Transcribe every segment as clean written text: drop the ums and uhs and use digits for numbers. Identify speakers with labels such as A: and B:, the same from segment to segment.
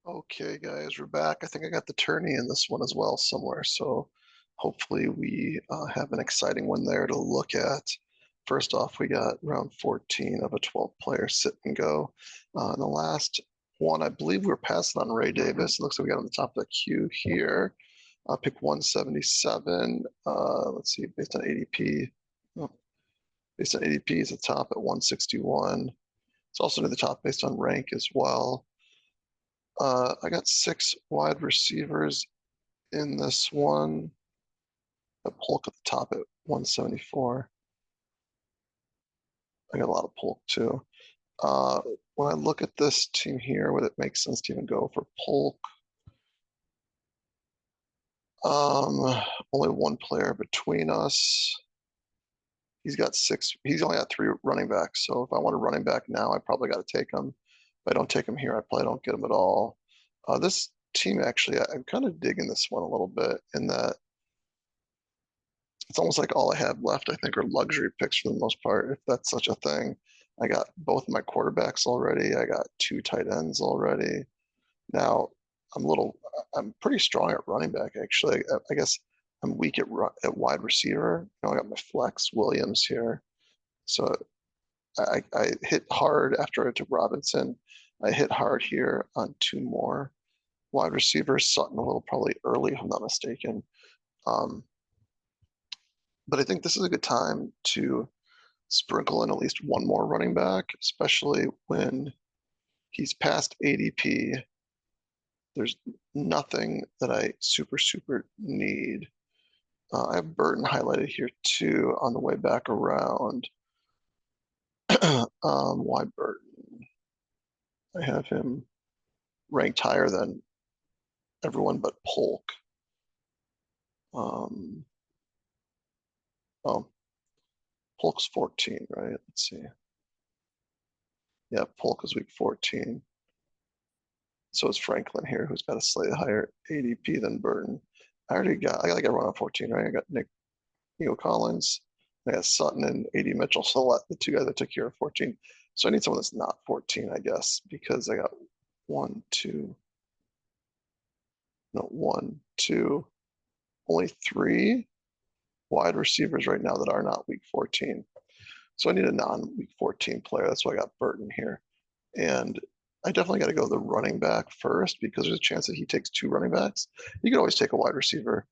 A: Okay, guys, we're back. I think I got the tourney in this one as well somewhere. So hopefully we have an exciting one there to look at. First off, we got round 14 of a 12-player sit and go. In the last one, I believe we were passing on Ray Davis. It looks like we got on the top of the queue here. Pick 177. Let's see, based on ADP. Oh, based on ADP, is the top at 161. It's also near the top based on rank as well. I got 6 wide receivers in this one. A Polk at the top at 174. I got a lot of Polk too. Uh, when I look at this team here, would it make sense to even go for Polk? Only one player between us. He's got 6. He's only got 3 running backs. So if I want a running back now, I probably got to take him. If I don't take him here, I probably don't get him at all. This team actually, I'm kind of digging this one a little bit in that it's almost like all I have left, I think, are luxury picks for the most part, if that's such a thing. I got both my quarterbacks already. I got 2 tight ends already. Now I'm pretty strong at running back, actually. I guess I'm weak at wide receiver. I got my flex Williams here. So I hit hard after I took Robinson. I hit hard here on 2 more wide receivers. Sutton a little probably early, if I'm not mistaken. Um, but I think this is a good time to sprinkle in at least one more running back, especially when he's past ADP. There's nothing that I super need. I have Burton highlighted here too on the way back around. Why Burton? I have him ranked higher than everyone but Polk. Um, oh, Polk's 14, right? Let's see. Yeah, Polk is week 14. So is Franklin here, who's got a slightly higher ADP than Burton. I got everyone on 14, right? I got Nico Collins, I got Sutton and AD Mitchell. So the 2 guys I took here are 14. So I need someone that's not 14, I guess, because I got 1, 2, no, 1, 2, only 3 wide receivers right now that are not week 14. So I need a non-week 14 player. That's why I got Burton here. And I definitely got to go the running back first because there's a chance that he takes 2 running backs. You could always take a wide receiver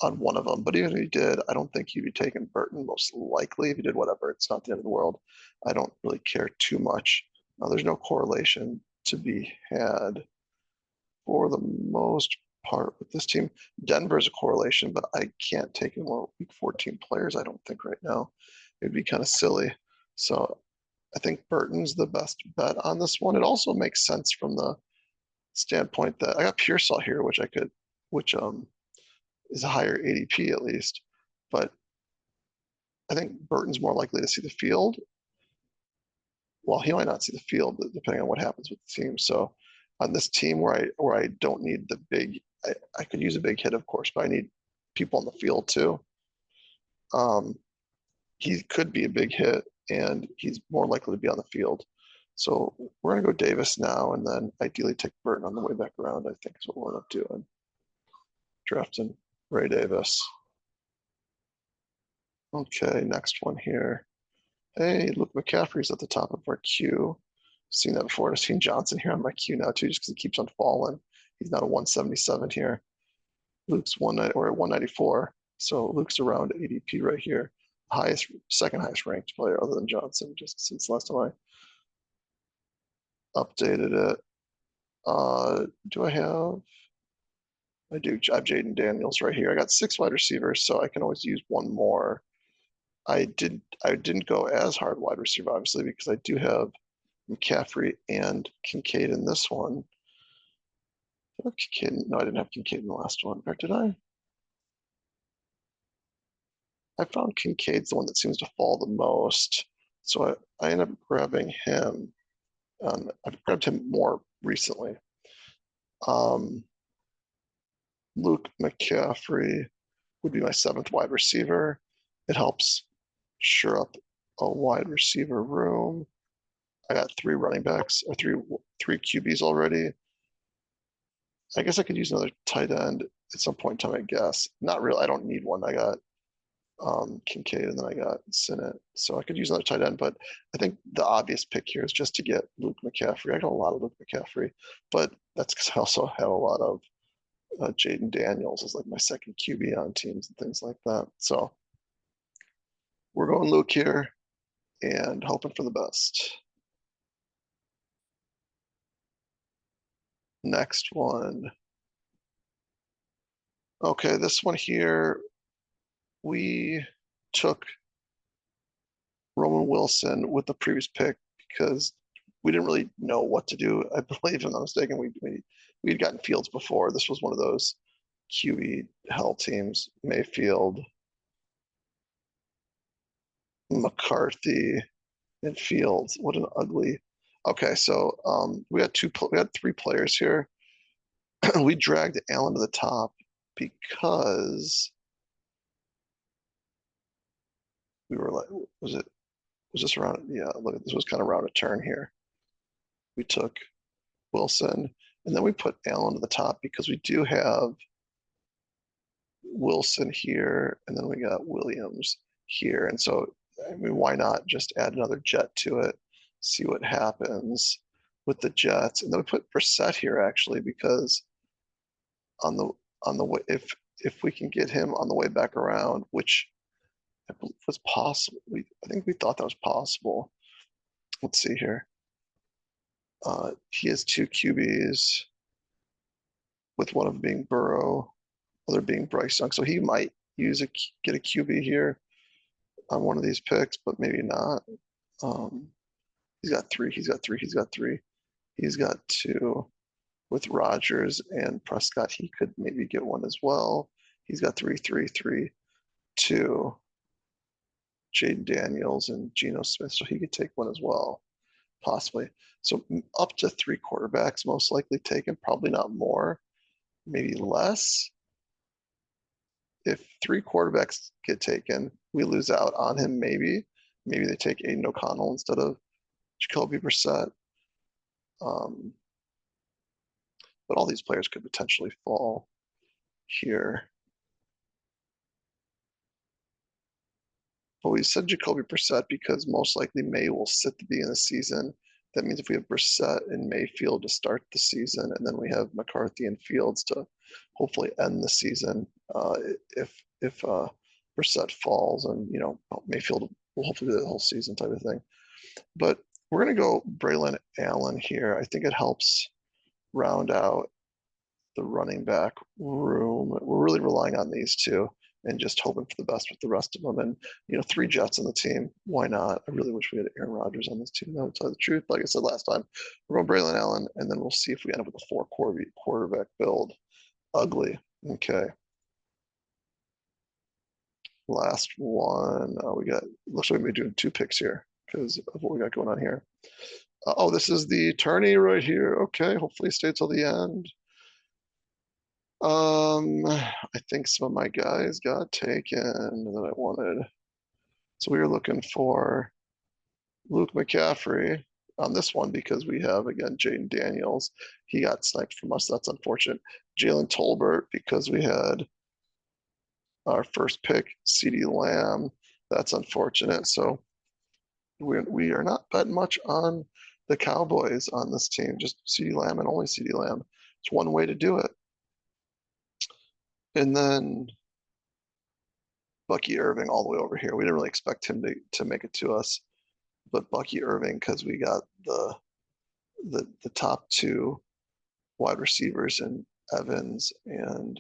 A: on one of them, but even if he did, I don't think he'd be taking Burton most likely. If he did whatever, it's not the end of the world. I don't really care too much. There's no correlation to be had for the most part with this team. Denver's a correlation, but I can't take any more week 14 players, I don't think, right now. It'd be kind of silly. So I think Burton's the best bet on this one. It also makes sense from the standpoint that I got Pearsall here, which is a higher ADP at least, but I think Burton's more likely to see the field. Well, he might not see the field depending on what happens with the team. So on this team where I don't need the big, I could use a big hit, of course, but I need people on the field too. He could be a big hit, and he's more likely to be on the field. So we're gonna go Davis now, and then ideally take Burton on the way back around. I think is what we'll end up doing. Drafting Ray Davis. Okay, next one here. Hey, look, McCaffrey's at the top of our queue. Seen that before. I've seen Johnson here on my queue now too, just because he keeps on falling. He's not a 177 here. Luke's 194. So Luke's around ADP right here. Second highest ranked player other than Johnson, just since last time I updated it. Do I have? I do. I have Jaden Daniels right here. I got 6 wide receivers, so I can always use one more. I didn't go as hard wide receiver, obviously, because I do have McCaffrey and Kincaid in this one. Kincaid, no, I didn't have Kincaid in the last one. Or did I? I found Kincaid's the one that seems to fall the most. So I ended up grabbing him. I've grabbed him more recently. Luke McCaffrey would be my 7th wide receiver. It helps shore up a wide receiver room. I got 3 running backs or three QBs already. I guess I could use another tight end at some point in time, I guess. Not really. I don't need one. I got Kincaid and then I got Sinnott. So I could use another tight end, but I think the obvious pick here is just to get Luke McCaffrey. I got a lot of Luke McCaffrey, but that's because I also have a lot of Jaden Daniels as like my second QB on teams and things like that. So we're going Luke here and hoping for the best. Next one. Okay, this one here, we took Roman Wilson with the previous pick because we didn't really know what to do. I believe, if I'm not mistaken, we had gotten Fields before. This was one of those QB hell teams. Mayfield, McCarthy, and Fields. What an ugly. Okay, so we had three players here. We dragged Allen to the top because we were like, was this around? Yeah, look, this was kind of around a turn here. We took Wilson, and then we put Allen to the top because we do have Wilson here, and then we got Williams here. And so, I mean, why not just add another jet to it, see what happens with the Jets? And then we put Brissett here actually because on the way, if we can get him on the way back around, which I believe was possible. I think we thought that was possible. Let's see here. He has two QBs, with one of them being Burrow, other being Bryce Young. So he might get a QB here on one of these picks, but maybe not. Um, he's got three. He's got three. He's got three. He's got two. With Rodgers and Prescott, he could maybe get one as well. He's got three, three, three, two. Jaden Daniels and Geno Smith, so he could take one as well, possibly. So up to three quarterbacks, most likely taken, probably not more, maybe less. If three quarterbacks get taken, we lose out on him, maybe. Maybe they take Aiden O'Connell instead of Jacoby Brissett. Um, but all these players could potentially fall here. But we said Jacoby Brissett because most likely May will sit the beginning of the season. That means if we have Brissett and Mayfield to start the season, and then we have McCarthy and Fields to hopefully end the season. If Brissett falls, and Mayfield will hopefully do the whole season type of thing. But we're gonna go Braylon Allen here. I think it helps round out the running back room. We're really relying on these two and just hoping for the best with the rest of them. And three Jets on the team. Why not? I really wish we had Aaron Rodgers on this team. Though, to tell you the truth, like I said last time, we're going Braylon Allen, and then we'll see if we end up with a four quarterback build. Ugly. Okay. Last one. We got. Looks like we're doing two picks here because of what we got going on here. Oh, this is the tourney right here. Okay. Hopefully, stay till the end. I think some of my guys got taken that I wanted. So we were looking for Luke McCaffrey on this one because we have, again, Jaden Daniels. He got sniped from us. That's unfortunate. Jalen Tolbert because we had our first pick, CeeDee Lamb. That's unfortunate. So we are not betting much on the Cowboys on this team, just CeeDee Lamb and only CeeDee Lamb. It's one way to do it. And then Bucky Irving all the way over here. We didn't really expect him to make it to us, but Bucky Irving because we got the top two wide receivers in Evans and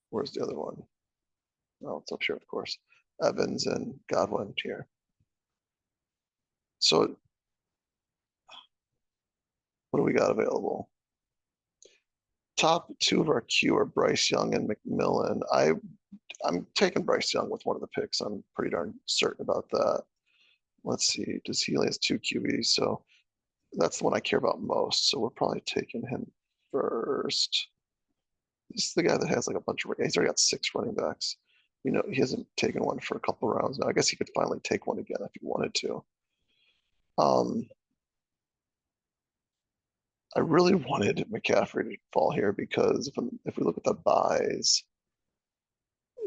A: where's the other one? Oh, it's up here, of course. Evans and Godwin here. So what do we got available? Top two of our queue are Bryce Young and McMillan. I'm taking Bryce Young with one of the picks. I'm pretty darn certain about that. Let's see. Does he only has two QBs? So that's the one I care about most. So we're probably taking him first. This is the guy that has like a bunch of. He's already got six running backs. He hasn't taken one for a couple of rounds now. I guess he could finally take one again if he wanted to. I really wanted McCaffrey to fall here because if we look at the buys,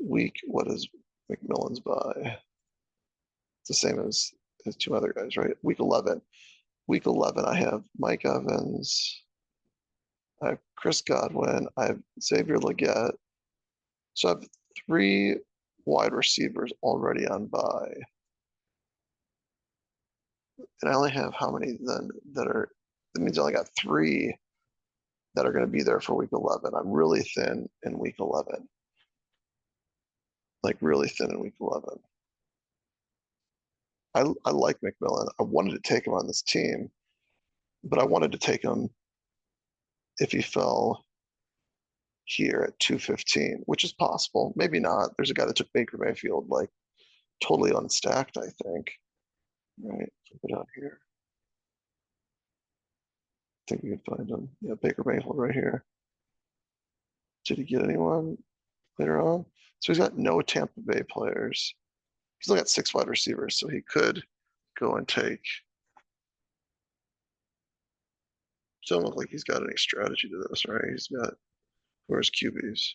A: what is McMillan's buy? It's the same as his two other guys, right? Week 11. Week 11, I have Mike Evans, I have Chris Godwin, I have Xavier Legette. So I have three wide receivers already on bye. And I only have how many then that means I only got three that are going to be there for week 11. I'm really thin in week 11. Like really thin in week 11. I like McMillan. I wanted to take him on this team, but I wanted to take him if he fell here at 215, which is possible. Maybe not. There's a guy that took Baker Mayfield like totally unstacked, I think. Right, flip it out here. I think we can find him. Yeah, Baker Mayfield right here. Did he get anyone later on? So he's got no Tampa Bay players. He's only got 6 wide receivers, so he could go and take. Doesn't look like he's got any strategy to this, right? He's got where's QBs?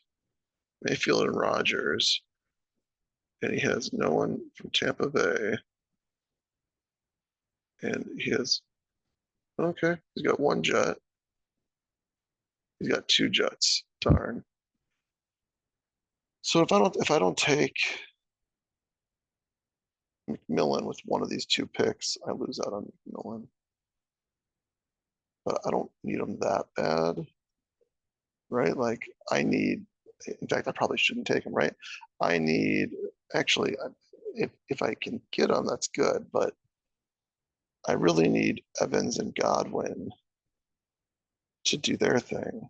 A: Mayfield and Rodgers, and he has no one from Tampa Bay, and he has okay. He's got one Jet. He's got 2 Jets. Darn. So if I don't take McMillan with one of these 2 picks, I lose out on McMillan. But I don't need him that bad, right? Like I need. In fact, I probably shouldn't take him, right? I need actually, if I can get him, that's good. But I really need Evans and Godwin to do their thing.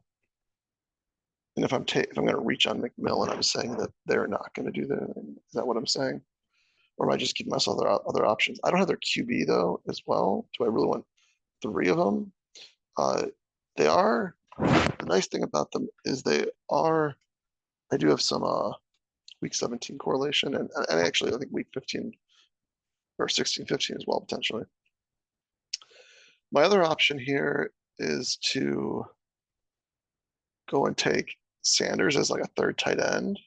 A: And if I'm going to reach on McMillan, I'm saying that they're not going to do their thing. Is that what I'm saying? Or am I just giving myself other options? I don't have their QB though as well. Do I really want 3 of them? They are. The nice thing about them is they are. I do have some week 17 correlation, and actually I think week 15 or 16, 15 as well potentially. My other option here is to go and take Sanders as like a 3rd tight end.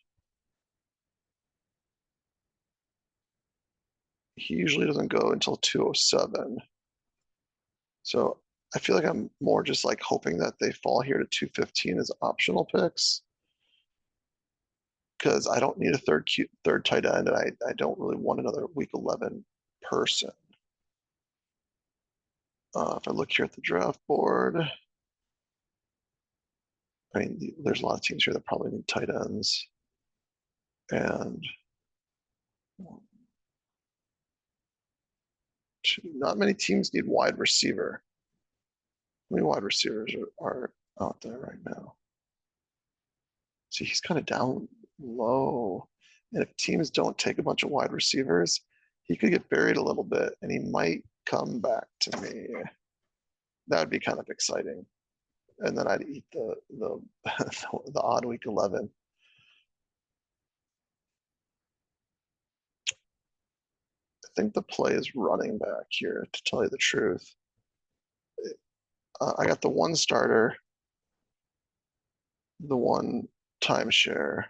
A: He usually doesn't go until 207. So I feel like I'm more just like hoping that they fall here to 215 as optional picks because I don't need a third tight end, and I don't really want another week 11 person. If I look here at the draft board, I mean, there's a lot of teams here that probably need tight ends. And not many teams need wide receiver. How many wide receivers are out there right now? See, he's kind of down low. And if teams don't take a bunch of wide receivers, he could get buried a little bit and he might come back to me. That would be kind of exciting. And then I'd eat the odd week 11. I think the play is running back here, to tell you the truth. I got the one starter, the one timeshare,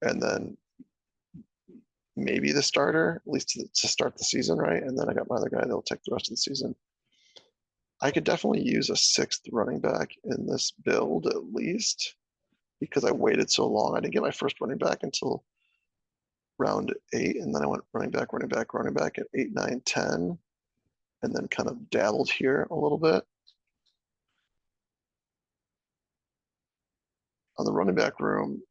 A: and then maybe the starter, at least to start the season, right? And then I got my other guy that'll take the rest of the season. I could definitely use a 6th running back in this build at least because I waited so long. I didn't get my first running back until round 8, and then I went running back at 8, 9, 10, and then kind of dabbled here a little bit. On the running back room,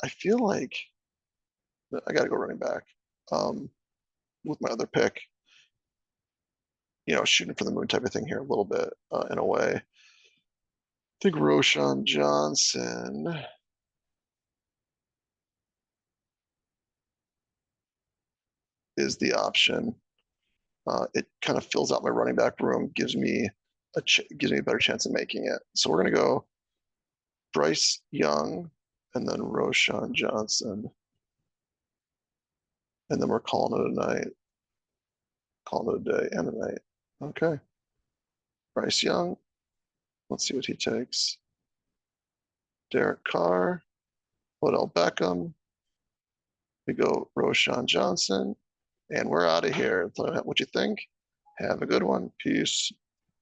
A: I feel like I got to go running back with my other pick. Shooting for the moon type of thing here a little bit in a way. I think Roshan Johnson is the option. It kind of fills out my running back room, gives me a better chance of making it. So we're gonna go Bryce Young and then Roshan Johnson, and then we're calling it a night, calling it a day and a night. Okay. Bryce Young. Let's see what he takes. Derek Carr, Odell Beckham. We go Roshan Johnson, and we're out of here. What you think? Have a good one. Peace.